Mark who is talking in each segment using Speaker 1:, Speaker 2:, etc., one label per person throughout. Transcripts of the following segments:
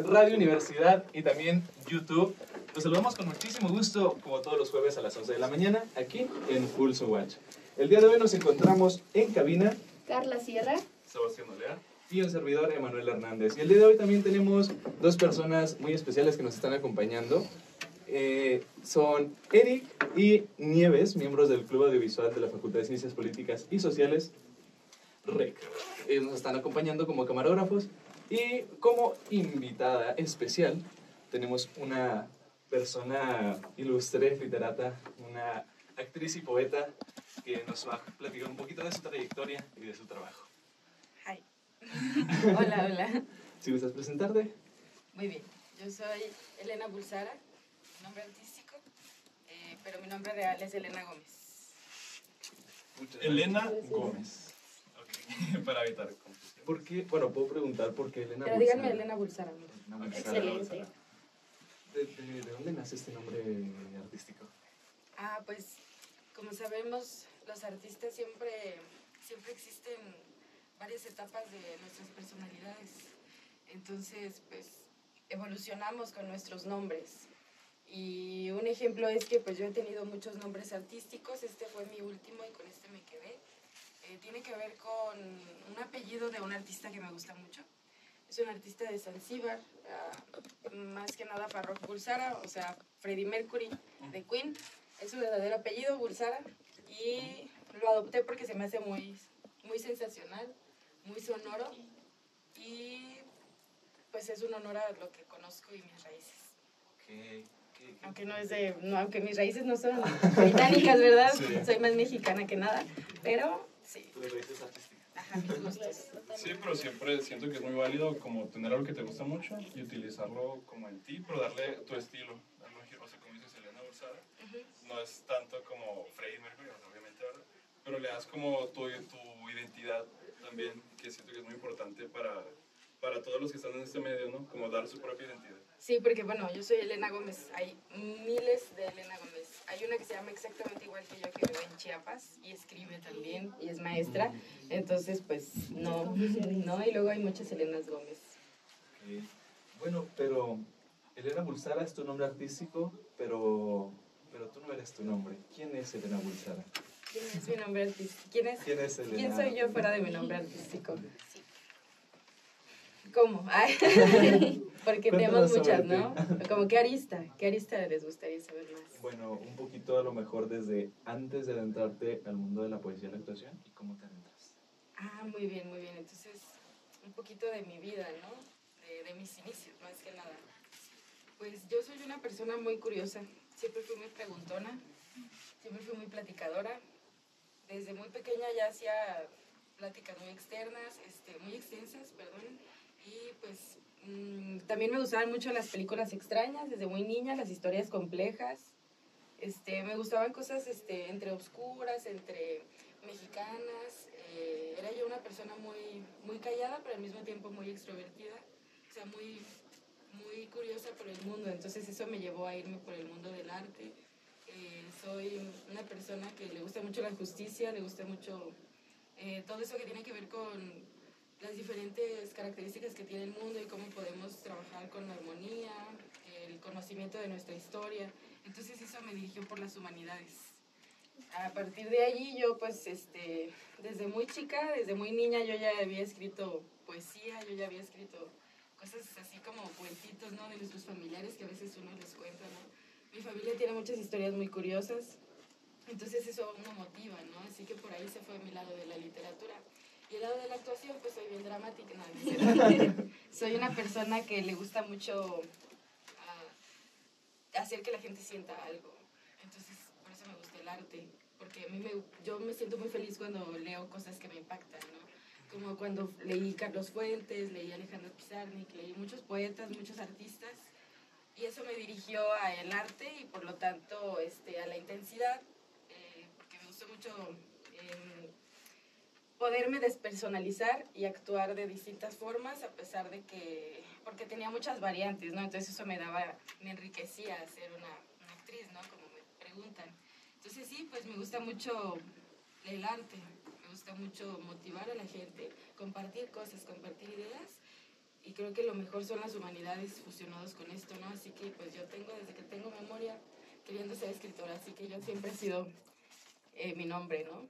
Speaker 1: Radio Universidad y también YouTube. Los saludamos con muchísimo gusto, como todos los jueves a las 11 de la mañana, aquí en Pulso Watch. El día de hoy nos encontramos en cabina
Speaker 2: Carla Sierra,
Speaker 1: Sebastián Olea y un servidor, Emanuel Hernández. Y el día de hoy también tenemos dos personas muy especiales que nos están acompañando. Son Eric y Nieves, miembros del Club Audiovisual de la Facultad de Ciencias Políticas y Sociales, REC. Ellos nos están acompañando como camarógrafos y como invitada especial tenemos una persona ilustre, literata, una actriz y poeta que nos va a platicar un poquito de su trayectoria y de su trabajo.
Speaker 3: Hi. Hola, hola.
Speaker 1: Si gustas presentarte.
Speaker 3: Muy bien. Yo soy Elena Bulsara, nombre artístico, pero mi nombre real es Elena Gómez.
Speaker 4: Elena Gómez. Ok, para evitar confusión.
Speaker 1: ¿Por qué? Bueno, puedo preguntar por qué Elena
Speaker 3: Pero
Speaker 1: Bulsara.
Speaker 3: díganme Elena Bulsara.
Speaker 1: Elena Bulsara.
Speaker 2: excelente.
Speaker 1: ¿De dónde nace este nombre artístico?
Speaker 3: Pues como sabemos, los artistas siempre existen varias etapas de nuestras personalidades. Entonces, pues, evolucionamos con nuestros nombres. Y un ejemplo es que pues yo he tenido muchos nombres artísticos, este fue mi último y con este me quedé. Tiene que ver con un apellido de un artista que me gusta mucho. Es un artista de Zanzíbar, más que nada Farrokh Bulsara, o sea, Freddie Mercury de Queen. Es su verdadero apellido, Bulsara, y lo adopté porque se me hace muy, muy sensacional, muy sonoro, y pues es un honor a lo que conozco y mis raíces. Aunque mis raíces no son británicas, ¿verdad?
Speaker 4: Sí.
Speaker 3: Soy más mexicana que nada, pero sí.
Speaker 1: ¿Tus raíces artísticas?
Speaker 3: Ajá, mis gustos.
Speaker 4: Sí, pero siempre siento que es muy válido como tener algo que te gusta mucho y utilizarlo como en ti, pero darle tu estilo. Darle un giro, o sea, como dices Elena Bulsara, no es tanto como Freddie Mercury, o sea, obviamente, ¿verdad? Pero le das como tu identidad también, que siento que es muy importante para todos los que están en este medio, ¿no? Como dar su propia identidad.
Speaker 3: Sí, porque bueno, yo soy Elena Gómez, hay miles de Elena Gómez. Hay una que se llama exactamente igual que yo, que vive en Chiapas y escribe también y es maestra. Entonces, pues, no, y luego hay muchas Elenas Gómez.
Speaker 1: Okay. Bueno, pero Elena Bulsara es tu nombre artístico, pero tú no eres tu nombre. ¿Quién es Elena Bulsara?
Speaker 3: ¿Quién es mi nombre artístico?
Speaker 1: ¿Quién es Elena?
Speaker 3: ¿Quién soy yo fuera de mi nombre artístico? ¿Cómo? Porque
Speaker 1: Cuéntanos
Speaker 3: tenemos muchas,
Speaker 1: sobre
Speaker 3: ¿no? Como ¿qué arista les gustaría saber más?
Speaker 1: Bueno, un poquito a lo mejor desde antes de adentrarte al mundo de la poesía y la actuación y cómo te adentras.
Speaker 3: Muy bien, muy bien. Entonces, un poquito de mi vida, ¿no? De mis inicios, más que nada. Pues yo soy una persona muy curiosa. Siempre fui muy preguntona, siempre fui muy platicadora. Desde muy pequeña ya hacía pláticas muy extensas, perdón. Y pues también me gustaban mucho las películas extrañas, desde muy niña, las historias complejas. Me gustaban cosas entre obscuras, entre mexicanas. Era yo una persona muy, muy callada, pero al mismo tiempo muy extrovertida. O sea, muy, muy curiosa por el mundo. Entonces eso me llevó a irme por el mundo del arte. Soy una persona que le gusta mucho la justicia, le gusta mucho todo eso que tiene que ver con las diferentes características que tiene el mundo y cómo podemos trabajar con la armonía, el conocimiento de nuestra historia. Entonces eso me dirigió por las humanidades. A partir de allí yo pues desde muy chica, desde muy niña yo ya había escrito poesía, yo ya había escrito cosas así como cuentitos, ¿no? De nuestros familiares que a veces uno les cuenta, ¿no? Mi familia tiene muchas historias muy curiosas, entonces eso uno motiva, ¿no? Así que por ahí se fue mi lado de la literatura. Y el lado de la actuación, pues soy bien dramática, ¿no? Soy una persona que le gusta mucho hacer que la gente sienta algo. Entonces, por eso me gusta el arte, porque yo me siento muy feliz cuando leo cosas que me impactan, ¿no? Como cuando leí Carlos Fuentes, leí Alejandro Pizarnik, leí muchos poetas, muchos artistas, y eso me dirigió al arte y por lo tanto a la intensidad, porque me gustó mucho poderme despersonalizar y actuar de distintas formas, a pesar de que, porque tenía muchas variantes, ¿no? Entonces eso me enriquecía ser una actriz, ¿no? Como me preguntan. Entonces sí, pues me gusta mucho el arte, me gusta mucho motivar a la gente, compartir cosas, compartir ideas, y creo que lo mejor son las humanidades fusionados con esto, ¿no? Así que pues yo tengo, desde que tengo memoria, queriendo ser escritora, así que yo siempre he sido mi nombre, ¿no?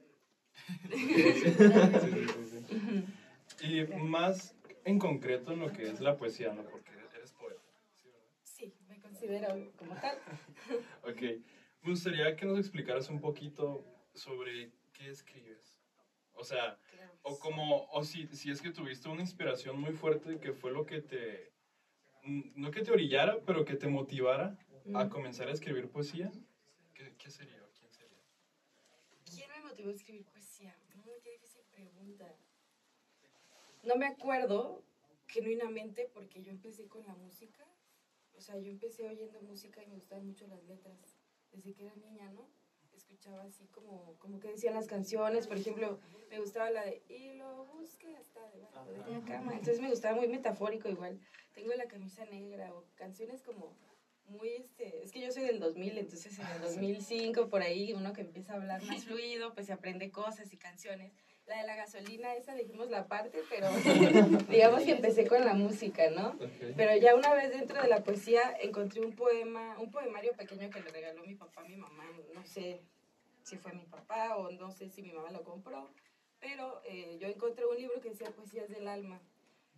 Speaker 4: Y más en concreto en lo que es la poesía, ¿no? Porque eres poeta, ¿sí, verdad?
Speaker 3: Sí, me considero como tal.
Speaker 4: Ok, me gustaría que nos explicaras un poquito sobre qué escribes. O sea,
Speaker 3: Claro.
Speaker 4: o si es que tuviste una inspiración muy fuerte que fue lo que no que te orillara, pero que te motivara a comenzar a escribir poesía. ¿Qué sería? ¿Quién sería?
Speaker 3: ¿Quién me motivó a escribir poesía? Qué difícil pregunta. No me acuerdo genuinamente porque yo empecé con la música. O sea, yo empecé oyendo música y me gustaban mucho las letras. Desde que era niña, ¿no? Escuchaba así como que decían las canciones. Por ejemplo, me gustaba la de y lo busqué hasta debajo de la cama. Entonces me gustaba muy metafórico igual. Tengo la camisa negra o canciones como muy, es que yo soy del 2000, entonces en el 2005 por ahí uno que empieza a hablar más fluido, pues se aprende cosas y canciones. La de la gasolina, esa dijimos la parte, pero digamos que empecé con la música, ¿no?
Speaker 1: Okay.
Speaker 3: Pero ya una vez dentro de la poesía encontré un poemario pequeño que le regaló mi papá a mi mamá. No sé si fue mi papá o no sé si mi mamá lo compró, pero yo encontré un libro que decía Poesías del Alma.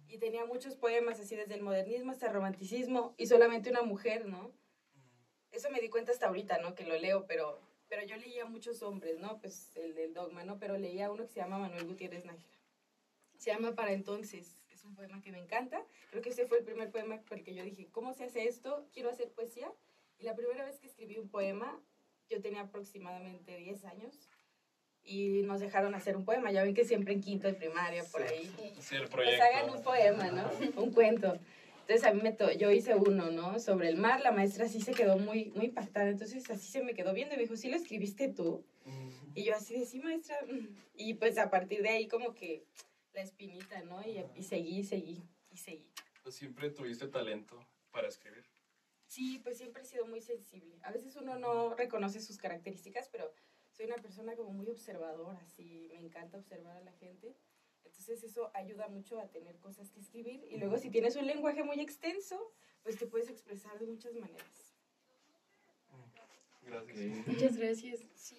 Speaker 3: Y tenía muchos poemas, así desde el modernismo hasta el romanticismo, y solamente una mujer, ¿no? Eso me di cuenta hasta ahorita, ¿no? Que lo leo, pero yo leía muchos hombres, ¿no? Pues el del dogma, ¿no? Pero leía uno que se llama Manuel Gutiérrez Nájera. Se llama Para Entonces. Es un poema que me encanta. Creo que ese fue el primer poema por el que yo dije, ¿cómo se hace esto? Quiero hacer poesía. Y la primera vez que escribí un poema, yo tenía aproximadamente 10 años. Y nos dejaron hacer un poema. Ya ven que siempre en quinto de primaria, por ahí.
Speaker 4: Sí, el
Speaker 3: Pues
Speaker 4: proyecto.
Speaker 3: hagan un poema, ¿no? Un cuento. Entonces a mí yo hice uno, ¿no? Sobre el mar. La maestra sí se quedó muy, muy impactada. Entonces así se me quedó viendo y me dijo, ¿sí lo escribiste tú? Y yo así de, sí, maestra. Y pues a partir de ahí como que la espinita, ¿no? Y seguí.
Speaker 4: Pues siempre tuviste talento para escribir.
Speaker 3: Sí, pues siempre he sido muy sensible. A veces uno no reconoce sus características, pero soy una persona como muy observadora, así me encanta observar a la gente. Entonces eso ayuda mucho a tener cosas que escribir. Y luego si tienes un lenguaje muy extenso, pues te puedes expresar de muchas maneras.
Speaker 4: Gracias.
Speaker 1: Okay.
Speaker 2: Muchas gracias. Sí,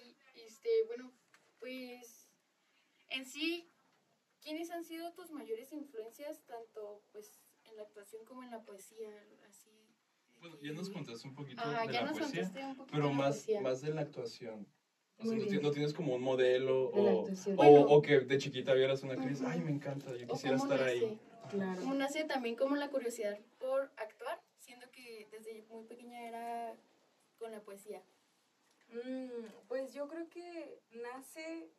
Speaker 2: bueno, pues en sí, ¿quiénes han sido tus mayores influencias tanto pues en la actuación como en la poesía? Así.
Speaker 4: Bueno, ya nos contaste un poquito
Speaker 2: Ajá,
Speaker 4: de
Speaker 2: ya
Speaker 4: la
Speaker 2: nos
Speaker 4: poesía,
Speaker 2: contaste un poquito
Speaker 4: pero
Speaker 2: de la poesía.
Speaker 4: más de la actuación. O sea,
Speaker 3: Muy bien.
Speaker 4: no tienes como un modelo
Speaker 3: De la actuación.
Speaker 4: o que de chiquita vieras una actriz, ay, me encanta, yo
Speaker 2: O
Speaker 4: quisiera
Speaker 2: cómo
Speaker 4: estar
Speaker 2: nace.
Speaker 4: ahí.
Speaker 3: Claro.
Speaker 2: Cómo nace también como la curiosidad por actuar, siendo que desde muy pequeña era con la poesía.
Speaker 3: Pues yo creo que nace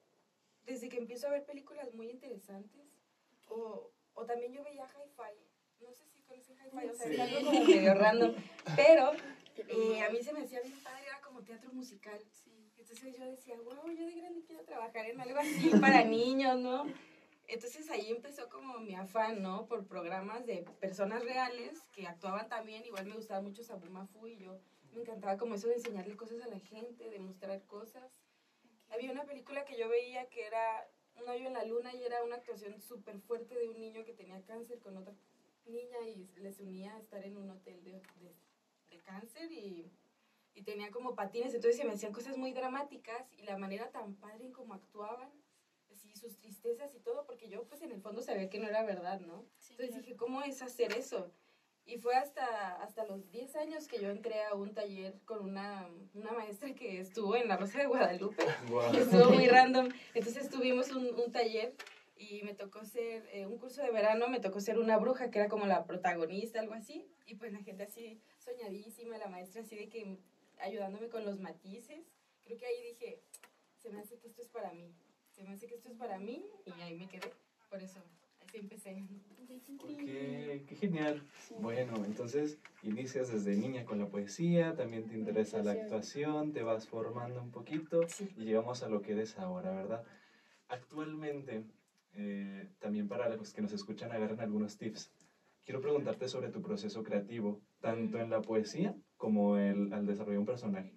Speaker 3: desde que empiezo a ver películas muy interesantes. O también yo veía Hi-Fi. No sé si conocen Hi-Fi, o sea,
Speaker 2: Sí.
Speaker 3: es algo como medio random. Pero a mí se me hacía bien padre, era como teatro musical.
Speaker 2: Sí.
Speaker 3: Entonces yo decía, wow, yo de grande quiero trabajar en algo así para niños, ¿no? Entonces ahí empezó como mi afán, ¿no? Por programas de personas reales que actuaban también. Igual me gustaba mucho Sabu Mafu y yo me encantaba como eso de enseñarle cosas a la gente, de mostrar cosas. Había una película que yo veía que era Un hoyo en la luna y era una actuación súper fuerte de un niño que tenía cáncer con otra niña y les unía a estar en un hotel de cáncer y tenía como patines, entonces se me hacían cosas muy dramáticas y la manera tan padre en cómo actuaban, así sus tristezas y todo, porque yo pues en el fondo sabía que no era verdad, ¿no?
Speaker 2: Sí,
Speaker 3: Entonces
Speaker 2: claro.
Speaker 3: dije, ¿cómo es hacer eso? Y fue hasta los 10 años que yo entré a un taller con una maestra que estuvo en La Rosa de Guadalupe,
Speaker 1: Wow.
Speaker 3: que estuvo muy random. Entonces tuvimos un taller y me tocó ser, un curso de verano, me tocó ser una bruja, que era como la protagonista, algo así. Y pues la gente así soñadísima, la maestra así de que ayudándome con los matices. Creo que ahí dije, se me hace que esto es para mí. Se me hace que esto es para mí y ahí me quedé. Por eso, así empecé.
Speaker 1: Ok, qué genial. Bueno, entonces inicias desde niña con la poesía, también te interesa la actuación, te vas formando un poquito y llegamos a lo que eres ahora, ¿verdad? Actualmente, también para los que nos escuchan agarren algunos tips. Quiero preguntarte sobre tu proceso creativo, tanto en la poesía como al desarrollar un personaje.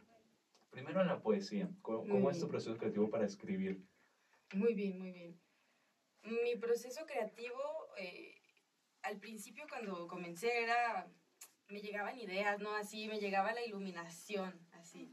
Speaker 1: Primero en la poesía, ¿cómo es tu proceso creativo para escribir?
Speaker 3: Muy bien, muy bien. Mi proceso creativo, al principio cuando comencé me llegaban ideas, ¿no? Así, me llegaba la iluminación, así.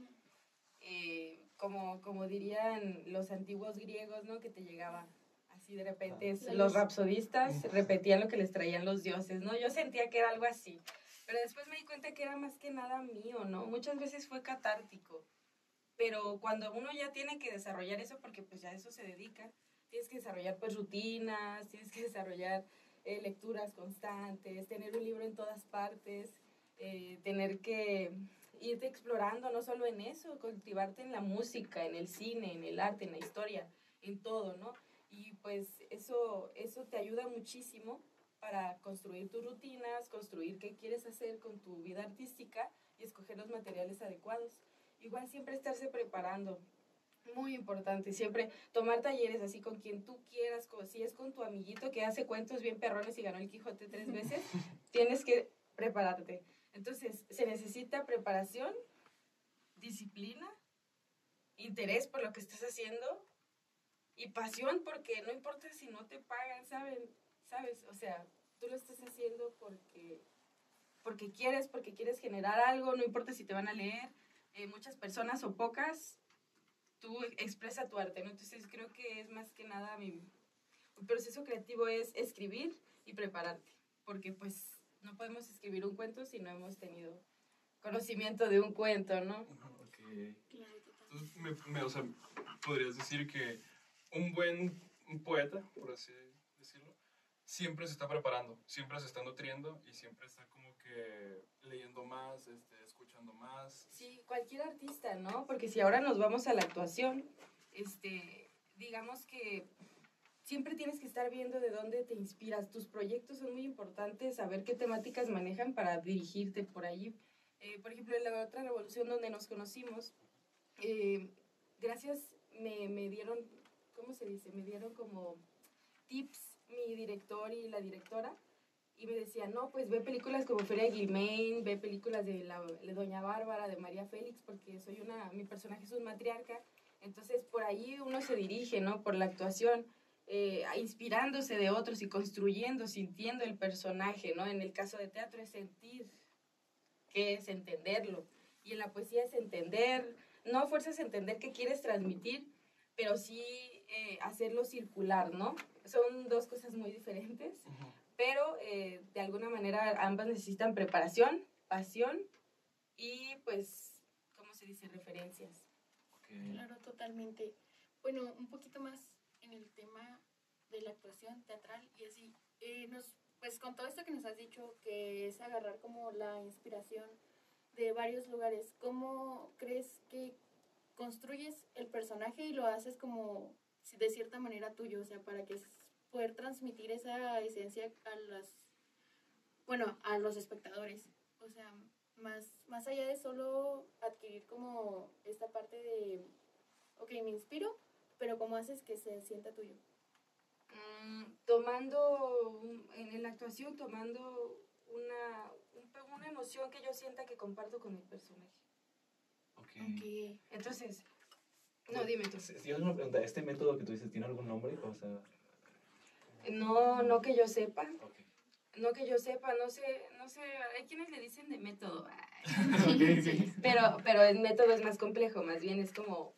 Speaker 3: Como dirían los antiguos griegos, ¿no? Que te llegaba así de repente. Los rapsodistas repetían lo que les traían los dioses, ¿no? Yo sentía que era algo así. Pero después me di cuenta que era más que nada mío, ¿no? Muchas veces fue catártico. Pero cuando uno ya tiene que desarrollar eso, porque pues ya a eso se dedica, tienes que desarrollar pues rutinas, tienes que desarrollar lecturas constantes, tener un libro en todas partes, tener que irte explorando no solo en eso, cultivarte en la música, en el cine, en el arte, en la historia, en todo, ¿no? Y pues eso te ayuda muchísimo para construir tus rutinas, construir qué quieres hacer con tu vida artística y escoger los materiales adecuados. Igual siempre estarse preparando, muy importante, siempre tomar talleres así con quien tú quieras, si es con tu amiguito que hace cuentos bien perrones y ganó el Quijote 3 veces, tienes que prepararte. Entonces, se necesita preparación, disciplina, interés por lo que estás haciendo y pasión, porque no importa si no te pagan, ¿sabes? O sea, tú lo estás haciendo porque quieres generar algo, no importa si te van a leer, muchas personas o pocas, tú expresa tu arte, ¿no? Entonces creo que es más que nada mi proceso creativo es escribir y prepararte, porque pues no podemos escribir un cuento si no hemos tenido conocimiento de un cuento, ¿no?
Speaker 4: Okay. Entonces, o sea, podrías decir que un buen poeta, por así decirlo, siempre se está preparando, siempre se está nutriendo y siempre está como que leyendo más, escuchando más.
Speaker 3: Sí, cualquier artista, ¿no? Porque si ahora nos vamos a la actuación, digamos que siempre tienes que estar viendo de dónde te inspiras. Tus proyectos son muy importantes, saber qué temáticas manejan para dirigirte por allí. Por ejemplo, en la otra revolución donde nos conocimos, gracias, me dieron, ¿cómo se dice? Me dieron como tips mi director y la directora, y me decían, no, pues ve películas como Feria Guilmain, ve películas de Doña Bárbara, de María Félix, porque mi personaje es un matriarca, entonces por ahí uno se dirige, ¿no? Por la actuación, inspirándose de otros y construyendo, sintiendo el personaje, ¿no? En el caso de teatro es sentir, que es entenderlo, y en la poesía es entender, no a fuerzas entender qué quieres transmitir, pero sí hacerlo circular, ¿no? Son dos cosas muy diferentes, pero de alguna manera ambas necesitan preparación, pasión y pues, ¿cómo se dice? Referencias.
Speaker 2: Okay. Claro, totalmente. Bueno, un poquito más en el tema de la actuación teatral y así, pues con todo esto que nos has dicho, que es agarrar como la inspiración de varios lugares, ¿cómo crees que construyes el personaje y lo haces como de cierta manera tuyo? O sea, para que poder transmitir esa esencia a los espectadores. O sea, más allá de solo adquirir como esta parte de, ok, me inspiro, pero ¿cómo haces que se sienta tuyo?
Speaker 3: En la actuación, tomando una emoción que yo sienta que comparto con el personaje.
Speaker 1: Okay.
Speaker 3: Entonces, no, dime tú.
Speaker 1: Si yo me pregunta, ¿este método que tú dices tiene algún nombre? O sea...
Speaker 3: No que yo sepa.
Speaker 1: Okay.
Speaker 3: No que yo sepa, no sé, hay quienes le dicen de método.
Speaker 1: Okay.
Speaker 3: Pero el método es más complejo, más bien es como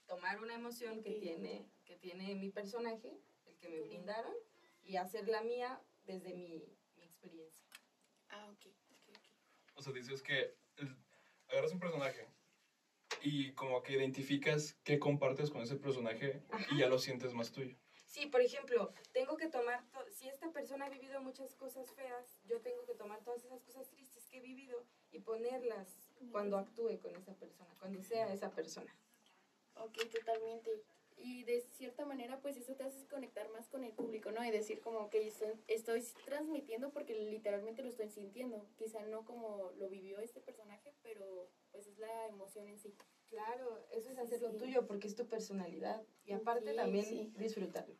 Speaker 3: tomar una emoción que tiene mi personaje, el que me brindaron, y hacerla mía desde mi experiencia.
Speaker 2: Ok.
Speaker 4: O sea, dices que agarras un personaje y como que identificas qué compartes con ese personaje. Ajá. Y ya lo sientes más tuyo.
Speaker 3: Sí, por ejemplo, tengo que tomar, si esta persona ha vivido muchas cosas feas, yo tengo que tomar todas esas cosas tristes que he vivido y ponerlas cuando actúe con esa persona, cuando sea esa persona.
Speaker 2: Ok, totalmente. Y de cierta manera, pues eso te hace conectar más con el público, ¿no? Y decir como que estoy transmitiendo porque literalmente lo estoy sintiendo. Quizá no como lo vivió este personaje, pero pues es la emoción en sí.
Speaker 3: Claro, eso es hacerlo tuyo porque es tu personalidad. Y aparte también disfrutarlo.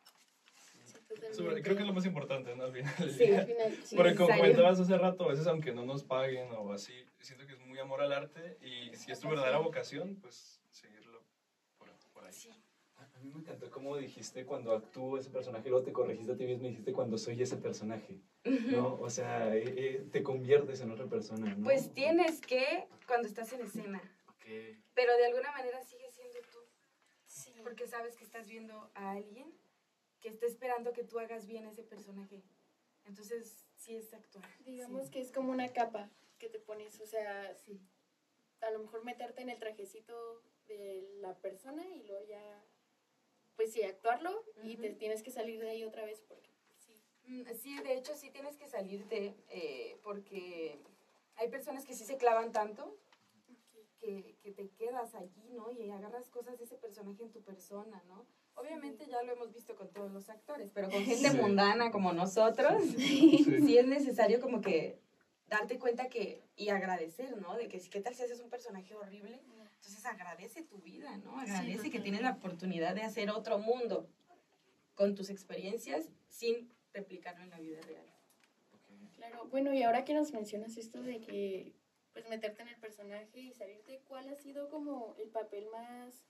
Speaker 4: Creo que es lo más importante, ¿no? Al final.
Speaker 3: Al final.
Speaker 4: Porque como comentabas hace rato, a veces aunque no nos paguen o así, siento que es muy amor al arte y si es tu verdadera vocación, pues seguirlo por ahí.
Speaker 3: Sí.
Speaker 1: A mí me encantó cómo dijiste cuando actúo ese personaje, luego te corregiste a ti mismo y dijiste cuando soy ese personaje, ¿no? O sea, te conviertes en otra persona, ¿no?
Speaker 3: Pues tienes que cuando estás en escena,
Speaker 1: Ok.
Speaker 3: pero de alguna manera sigues siendo tú,
Speaker 2: Sí.
Speaker 3: porque sabes que estás viendo a alguien que está esperando que tú hagas bien ese personaje. Entonces, sí es actuar.
Speaker 2: Digamos
Speaker 3: Sí.
Speaker 2: que es como una capa que te pones, o sea,
Speaker 3: Sí.
Speaker 2: a lo mejor meterte en el trajecito de la persona y luego ya, pues sí, actuarlo y te
Speaker 3: Ujú.
Speaker 2: tienes que salir de ahí otra vez porque sí.
Speaker 3: Sí, de hecho sí tienes que salirte porque hay personas que sí se clavan tanto que te quedas allí, ¿no? Y agarras cosas de ese personaje en tu persona, ¿no? Obviamente ya lo hemos visto con todos los actores, pero con gente
Speaker 1: Sí.
Speaker 3: mundana como nosotros,
Speaker 1: Sí.
Speaker 3: sí es necesario como que darte cuenta que, y agradecer, ¿no? De que si qué tal si haces un personaje horrible, entonces agradece tu vida, ¿no? Agradece que tienes la oportunidad de hacer otro mundo con tus experiencias sin replicarlo en la vida real.
Speaker 2: Claro, bueno, y ahora que nos mencionas esto de que, pues, meterte en el personaje y salirte, ¿cuál ha sido como el papel más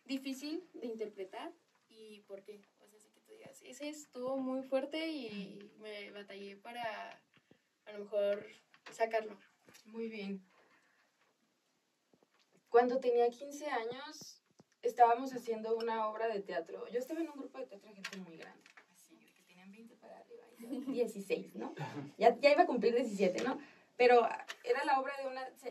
Speaker 2: difícil de interpretar y por qué? O sea, así que tú digas, ese estuvo muy fuerte y me batallé para, a lo mejor, sacarlo.
Speaker 3: Muy bien. Cuando tenía 15 años, estábamos haciendo una obra de teatro. Yo estaba en un grupo de teatro de gente muy grande, así, que tenían 20 para arriba, y yo 16, ¿no? Ya iba a cumplir 17, ¿no? Pero era la obra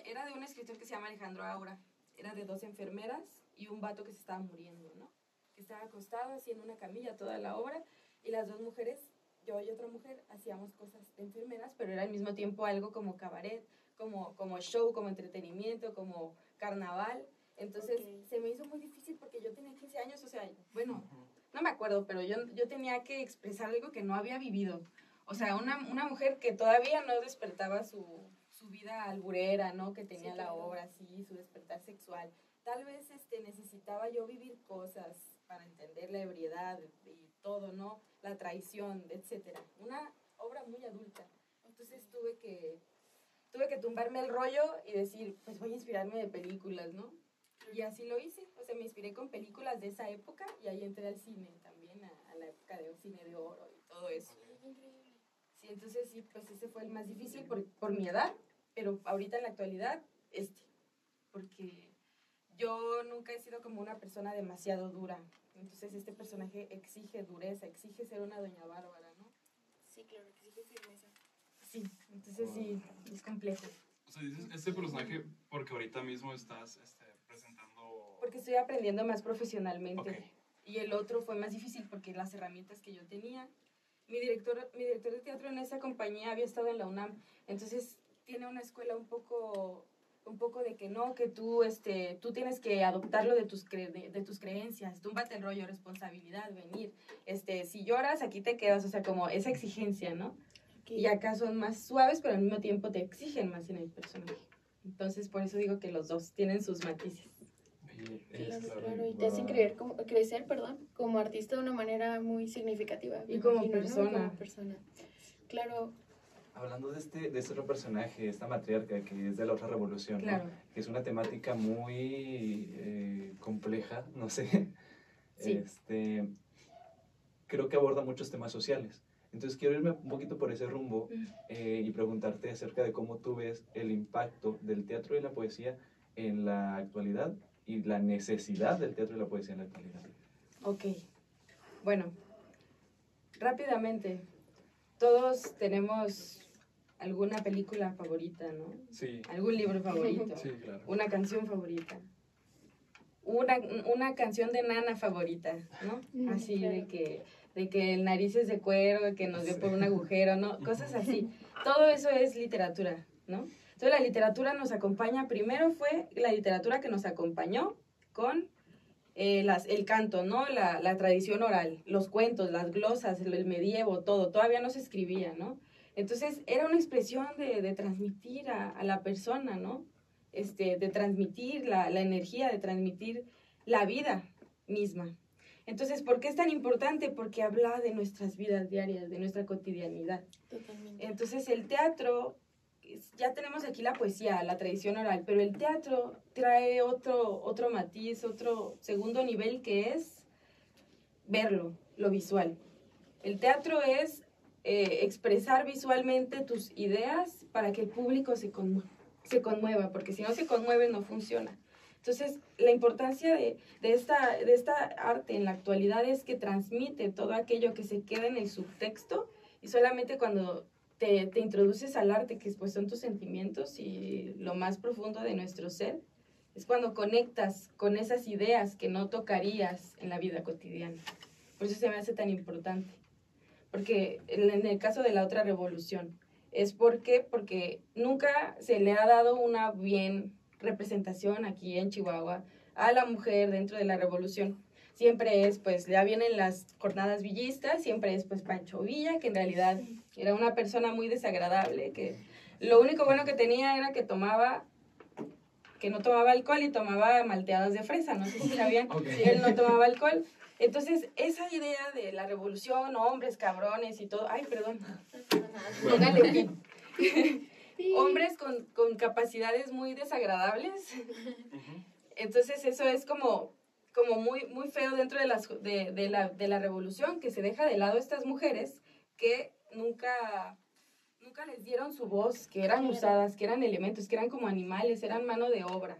Speaker 3: era de un escritor que se llama Alejandro Aura. Era de 2 enfermeras y un vato que se estaba muriendo, ¿no? Que estaba acostado así en una camilla toda la obra, y las 2 mujeres, yo y otra mujer, hacíamos cosas de enfermeras, pero era al mismo tiempo algo como cabaret, como show, como entretenimiento, como carnaval. Entonces se me hizo muy difícil porque yo tenía 15 años, o sea, bueno, no me acuerdo, pero yo tenía que expresar algo que no había vivido. O sea, una mujer que todavía no despertaba su vida alburera, ¿no? Que tenía
Speaker 2: Sí,
Speaker 3: la
Speaker 2: claro.
Speaker 3: obra así, su despertar sexual. Tal vez necesitaba yo vivir cosas para entender la ebriedad y todo, ¿no? La traición, etcétera. Una obra muy adulta. Entonces tuve que tumbarme el rollo y decir, pues voy a inspirarme de películas, ¿no? Y así lo hice, o sea, me inspiré con películas de esa época y ahí entré al cine también, a la época de cine de oro y todo eso. Sí, entonces sí, pues ese fue el más difícil por mi edad, pero ahorita en la actualidad, porque yo nunca he sido como una persona demasiado dura, entonces este personaje exige dureza, exige ser una doña Bárbara, ¿no?
Speaker 2: Sí, claro, exige firmeza.
Speaker 3: Sí, entonces sí, es complejo.
Speaker 4: O sea, dices este personaje porque ahorita mismo estás presentando...
Speaker 3: Porque estoy aprendiendo más profesionalmente.
Speaker 4: Ok.
Speaker 3: Y el otro fue más difícil porque las herramientas que yo tenía. Mi director de teatro en esa compañía había estado en la UNAM, entonces tiene una escuela un poco de que no, que tú tienes que adoptarlo de tus creencias, túmbate el rollo, responsabilidad, venir, si lloras, aquí te quedas, o sea, como esa exigencia, ¿no?
Speaker 2: Okay.
Speaker 3: Y acá son más suaves, pero al mismo tiempo te exigen más en el personaje. Entonces, por eso digo que los dos tienen sus matices.
Speaker 2: Claro, y te hacen crecer, como artista de una manera muy significativa.
Speaker 3: Y como
Speaker 2: imagino,
Speaker 3: persona.
Speaker 2: ¿no? Como persona. Claro.
Speaker 1: Hablando de este otro personaje, esta matriarca que es de la otra revolución,
Speaker 3: Claro.
Speaker 1: ¿no? Que es una temática muy compleja, no sé.
Speaker 3: Sí.
Speaker 1: Creo que aborda muchos temas sociales. Entonces quiero irme un poquito por ese rumbo y preguntarte acerca de cómo tú ves el impacto del teatro y la poesía en la actualidad y la necesidad del teatro y la poesía en la actualidad.
Speaker 3: Ok. Bueno, rápidamente, todos tenemos alguna película favorita, ¿no?
Speaker 4: Sí.
Speaker 3: Algún libro favorito.
Speaker 4: Sí, claro.
Speaker 3: Una canción favorita. Una canción de Nana favorita, ¿no? Así
Speaker 2: claro.
Speaker 3: de que el nariz es de cuero, que nos dio por un agujero, ¿no? Cosas así. Todo eso es literatura, ¿no? Entonces la literatura nos acompaña, primero fue la literatura que nos acompañó con el canto, ¿no? La tradición oral, los cuentos, las glosas, el medievo, todo. Todavía no se escribía, ¿no? Entonces era una expresión de transmitir a la persona, ¿no? De transmitir la energía, de transmitir la vida misma. Entonces, ¿por qué es tan importante? Porque habla de nuestras vidas diarias, de nuestra cotidianidad.
Speaker 2: Totalmente.
Speaker 3: Entonces, el teatro, ya tenemos aquí la poesía, la tradición oral, pero el teatro trae otro matiz, otro segundo nivel que es verlo, lo visual. El teatro es expresar visualmente tus ideas para que el público se conmueva, porque si no se conmueve no funciona. Entonces, la importancia de esta arte en la actualidad es que transmite todo aquello que se queda en el subtexto, y solamente cuando te introduces al arte, que pues son tus sentimientos y lo más profundo de nuestro ser, es cuando conectas con esas ideas que no tocarías en la vida cotidiana. Por eso se me hace tan importante. Porque en el caso de la otra revolución, porque nunca se le ha dado una bien representación aquí en Chihuahua a la mujer dentro de la revolución. Siempre es, pues, ya vienen las jornadas villistas, siempre es, pues, Pancho Villa, que en realidad era una persona muy desagradable, que lo único bueno que tenía era que no tomaba alcohol y tomaba malteadas de fresa, no sé si sabían, okay. Él no tomaba alcohol. Entonces, esa idea de la revolución, hombres cabrones y todo, ay, perdón, póngale pin. Hombres con capacidades muy desagradables. Entonces, eso es como muy feo dentro de la revolución, que se deja de lado estas mujeres que nunca les dieron su voz, que eran usadas, que eran elementos, que eran como animales, eran mano de obra.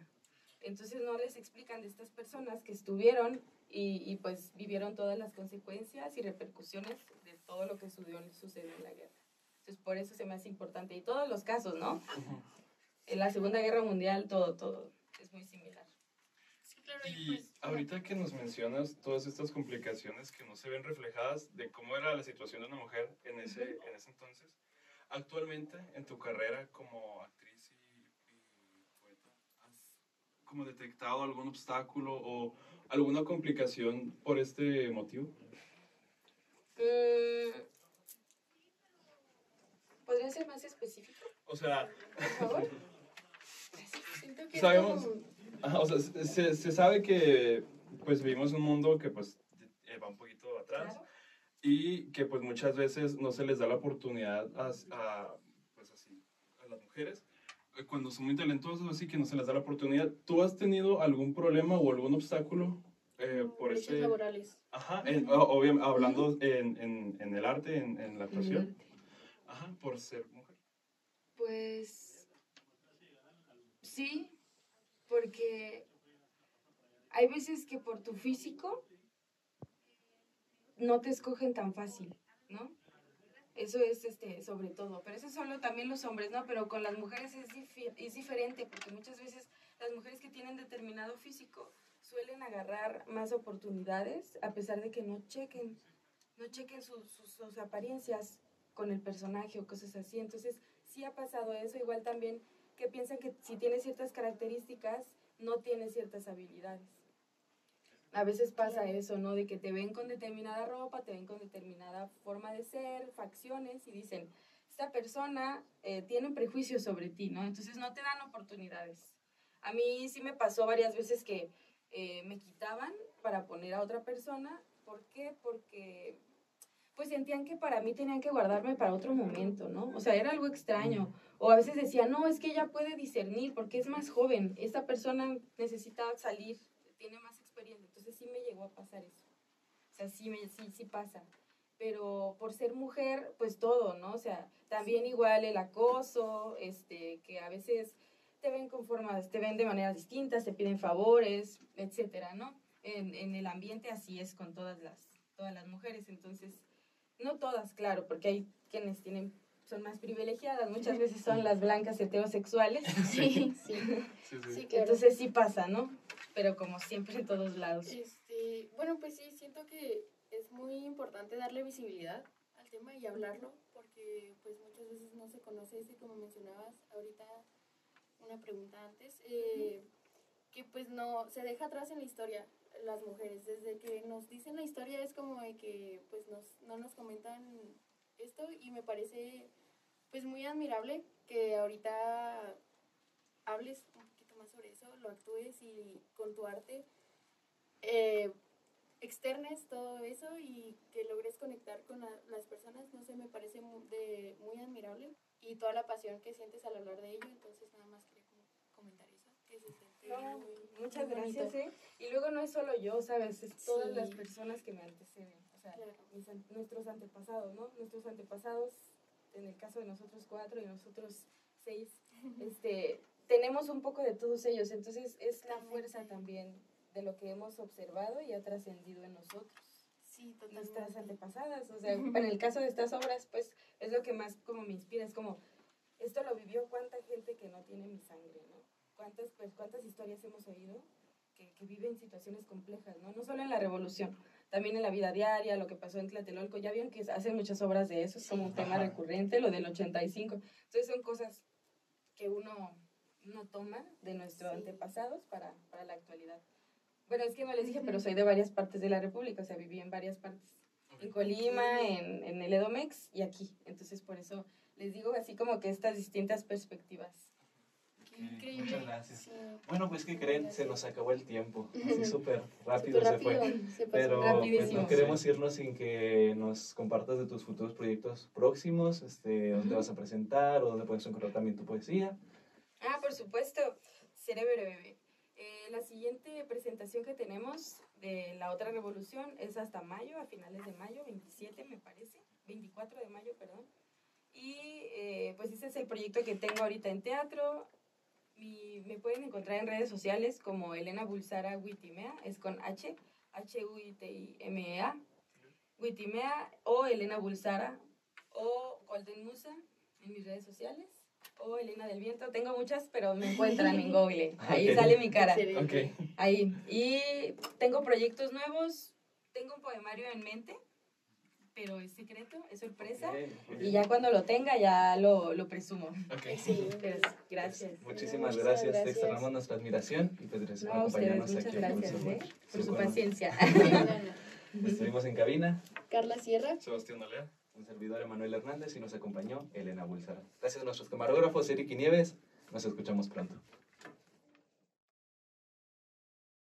Speaker 3: Entonces no les explican de estas personas que estuvieron y pues vivieron todas las consecuencias y repercusiones de todo lo que sucedió en la guerra. Entonces por eso se me hace importante. Y todos los casos, ¿no? En la Segunda Guerra Mundial todo es muy similar.
Speaker 2: Sí, claro,
Speaker 4: y pues, ahorita que nos mencionas todas estas complicaciones que no se ven reflejadas de cómo era la situación de una mujer en ese entonces, actualmente, en tu carrera como actriz y poeta, ¿has como detectado algún obstáculo o alguna complicación por este motivo?
Speaker 3: ¿Podría ser más específico?
Speaker 4: O sea,
Speaker 3: por favor.
Speaker 2: Siento que
Speaker 4: sabemos, o sea, se sabe que pues vivimos un mundo que pues va un poquito atrás. Claro. Y que pues muchas veces no se les da la oportunidad a las mujeres cuando son muy talentosas, así que no se les da la oportunidad. ¿Tú has tenido algún problema o algún obstáculo por
Speaker 2: derechos laborales?
Speaker 4: Ajá, obviamente, hablando en el arte, en la actuación. Ajá, por ser mujer.
Speaker 3: Pues sí, porque hay veces que por tu físico no te escogen tan fácil, ¿no? Eso es sobre todo, pero eso es solo también los hombres, ¿no? Pero con las mujeres es diferente, porque muchas veces las mujeres que tienen determinado físico suelen agarrar más oportunidades, a pesar de que no chequen sus apariencias con el personaje o cosas así. Entonces, sí ha pasado eso, igual también que piensan que si tienes ciertas características, no tienes ciertas habilidades. A veces pasa eso, ¿no? De que te ven con determinada ropa, te ven con determinada forma de ser, facciones, y dicen, esta persona tiene un prejuicio sobre ti, ¿no? Entonces no te dan oportunidades. A mí sí me pasó varias veces que me quitaban para poner a otra persona. ¿Por qué? Porque pues sentían que para mí tenían que guardarme para otro momento, ¿no? O sea, era algo extraño. O a veces decían, no, es que ella puede discernir porque es más joven. Esta persona necesita salir, tiene más experiencia. Entonces sí me llegó a pasar eso. O sea, sí pasa. Pero por ser mujer, pues todo, ¿no? O sea, también igual el acoso, que a veces te ven de maneras distintas, te piden favores, etcétera, ¿no? En el ambiente así es con todas las mujeres. Entonces, no todas, claro, porque hay quienes son más privilegiadas, muchas veces son las blancas heterosexuales. Sí. Claro. Entonces sí pasa, ¿no? Pero como siempre en todos lados.
Speaker 2: Bueno, pues sí, siento que es muy importante darle visibilidad al tema y hablarlo, porque pues muchas veces no se conoce eso, y como mencionabas ahorita una pregunta antes, que pues no se deja atrás en la historia las mujeres. Desde que nos dicen la historia es como de que pues no nos comentan esto, y me parece pues muy admirable que ahorita hables un poquito más sobre eso, lo actúes y con tu arte externes todo eso y que logres conectar con las personas. No sé, me parece muy admirable, y toda la pasión que sientes al hablar de ello. Entonces nada más quería comentar eso. que se siente
Speaker 3: No,
Speaker 2: muy,
Speaker 3: muchas
Speaker 2: muy bonito.
Speaker 3: gracias, ¿eh? Y luego no es solo yo, ¿sabes? Es todas
Speaker 2: Sí.
Speaker 3: las personas que me anteceden. O sea,
Speaker 2: Claro.
Speaker 3: nuestros antepasados, ¿no? Nuestros antepasados, en el caso de nosotros 4 y nosotros 6, tenemos un poco de todos ellos. Entonces es la fuerza también de lo que hemos observado y ha trascendido en nosotros.
Speaker 2: Sí,
Speaker 3: Nuestras
Speaker 2: totalmente.
Speaker 3: antepasadas, o sea, en el caso de estas obras, pues es lo que más como me inspira, es como, esto lo vivió cuánta gente que no tiene mi sangre, ¿no? Cuántas historias hemos oído que viven situaciones complejas, ¿no? No solo en la revolución, también en la vida diaria, lo que pasó en Tlatelolco, ya vieron que hacen muchas obras de eso, es como un tema recurrente, lo del 85, entonces son cosas que uno toma de nuestros antepasados para la actualidad. Bueno, es que no les dije, pero soy de varias partes de la República, o sea, viví en varias partes. En Colima, en el Edomex y aquí. Entonces, por eso les digo así como que estas distintas perspectivas.
Speaker 2: Qué increíble.
Speaker 1: Muchas gracias.
Speaker 2: Sí.
Speaker 1: Bueno, pues, ¿qué creen? Se nos acabó el tiempo. Así súper
Speaker 2: Súper
Speaker 1: rápido se
Speaker 2: rápido,
Speaker 1: fue.
Speaker 2: se pasó
Speaker 1: Pero pues,
Speaker 3: rapidísimo.
Speaker 1: no queremos irnos sin que nos compartas de tus futuros proyectos próximos, dónde vas a presentar o dónde puedes encontrar también tu poesía.
Speaker 3: Ah, por supuesto, seré breve. La siguiente presentación que tenemos de la otra revolución es hasta mayo, a finales de mayo, 27 me parece, 24 de mayo, perdón. Y pues ese es el proyecto que tengo ahorita en teatro. Me pueden encontrar en redes sociales como Elena Bulsara Huitimea, es con H, Huitimea, Huitimea o Elena Bulsara o Golden Musa en mis redes sociales. O Elena del Viento, tengo muchas, pero me encuentran en Google. Ahí sale mi cara.
Speaker 2: Excelente.
Speaker 3: Ahí. Y tengo proyectos nuevos, tengo un poemario en mente, pero es secreto, es sorpresa. Y ya cuando lo tenga, ya lo presumo.
Speaker 2: Excelente.
Speaker 3: Pues, gracias.
Speaker 1: Pues, muchísimas
Speaker 2: Muchísimas
Speaker 1: gracias. Te
Speaker 2: gracias.
Speaker 1: externamos nuestra admiración y pues gracias por
Speaker 3: No, a ustedes,
Speaker 1: acompañarnos
Speaker 3: muchas
Speaker 1: aquí. en
Speaker 3: gracias
Speaker 1: Pulso Mucho.
Speaker 3: por su
Speaker 1: Bueno,
Speaker 3: paciencia.
Speaker 1: estuvimos en cabina,
Speaker 2: Carla Sierra.
Speaker 4: Sebastián Alea.
Speaker 1: un servidor Emanuel Hernández y nos acompañó Elena Bulsara. Gracias a nuestros camarógrafos Eric y Nieves. Nos escuchamos pronto.